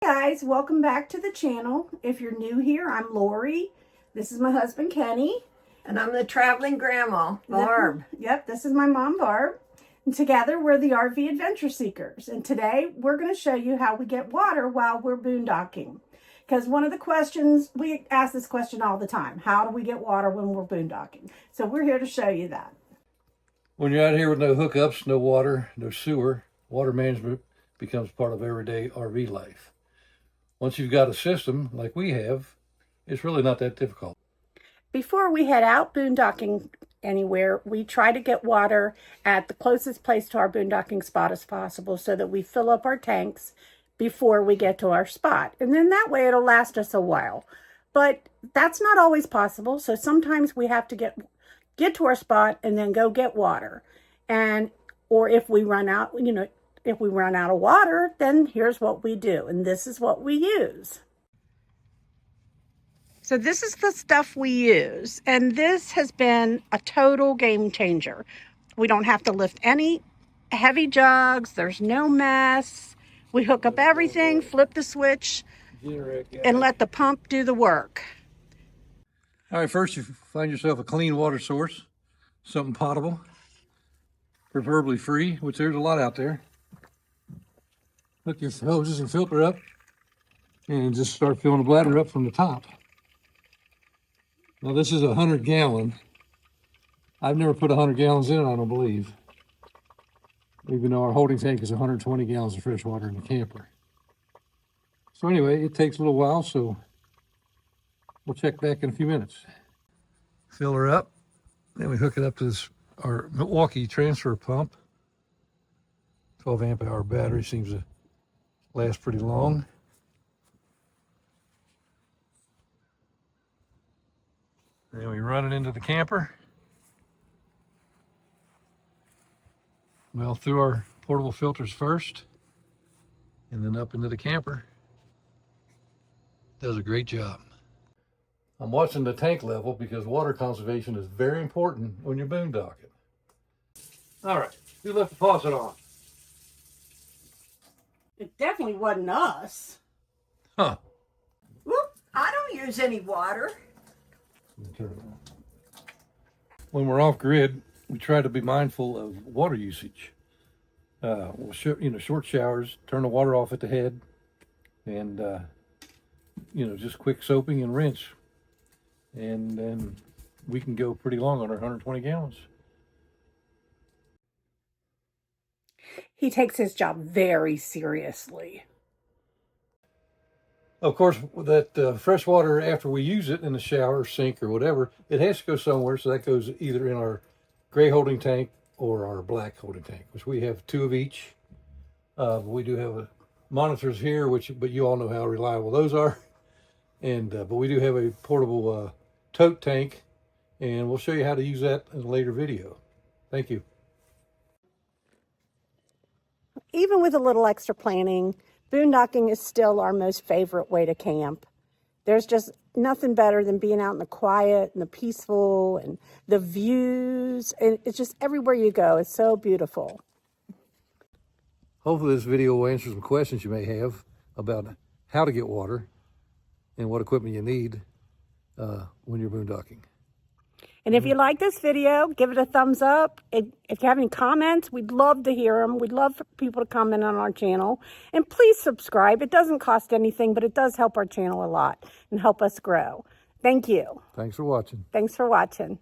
Guys, welcome back to the channel. If you're new here, I'm Lori. This is my husband Kenny. And I'm the traveling grandma, Barb. Yep, this is my mom Barb. And together we're the RV Adventure Seekers. And today we're going to show you how we get water while we're boondocking. Because one of the questions, we ask this question all the time. How do we get water when we're boondocking? So we're here to show you that. When you're out here with no hookups, no water, no sewer, water management becomes part of everyday RV life. Once you've got a system like we have, it's really not that difficult. Before we head out boondocking anywhere, we try to get water at the closest place to our boondocking spot as possible so that we fill up our tanks before we get to our spot. And then that way it'll last us a while. But that's not always possible. So sometimes we have to get to our spot and then go get water. Or if we run out, if we run out of water, then here's what we do. And this is what we use. So this is the stuff we use. And this has been a total game changer. We don't have to lift any heavy jugs. There's no mess. We hook up everything, flip the switch, and let the pump do the work. All right, first you find yourself a clean water source, something potable, preferably free, which there's a lot out there. Hook your hoses and filter up and just start filling the bladder up from the top. Now this is 100 gallon. I've never put 100 gallons in, I don't believe. Even though our holding tank is 120 gallons of fresh water in the camper. So anyway, it takes a little while, so we'll check back in a few minutes. Fill her up, then we hook it up to our Milwaukee transfer pump. 12 amp hour battery seems to last pretty long. Then we run it into the camper. Well, through our portable filters first, and then up into the camper. Does a great job. I'm watching the tank level because water conservation is very important when you're boondocking. All right, who left the faucet on? It definitely wasn't us. Huh. Whoop, I don't use any water. When we're off grid, we try to be mindful of water usage. We'll short showers, turn the water off at the head, and just quick soaping and rinse, and then we can go pretty long on our 120 gallons. He takes his job very seriously. Of course, that fresh water, after we use it in the shower, sink, or whatever, it has to go somewhere, so that goes either in our gray holding tank or our black holding tank, which we have 2 of each. We do have monitors here, but you all know how reliable those are. And but we do have a portable tote tank, and we'll show you how to use that in a later video. Thank you. Even with a little extra planning, boondocking is still our most favorite way to camp. There's just nothing better than being out in the quiet and the peaceful and the views. And it's just everywhere you go. It's so beautiful. Hopefully this video will answer some questions you may have about how to get water and what equipment you need when you're boondocking. And if you like this video, give it a thumbs up. If you have any comments, we'd love to hear them. We'd love for people to comment on our channel. And please subscribe. It doesn't cost anything, but it does help our channel a lot and help us grow. Thank you. Thanks for watching. Thanks for watching.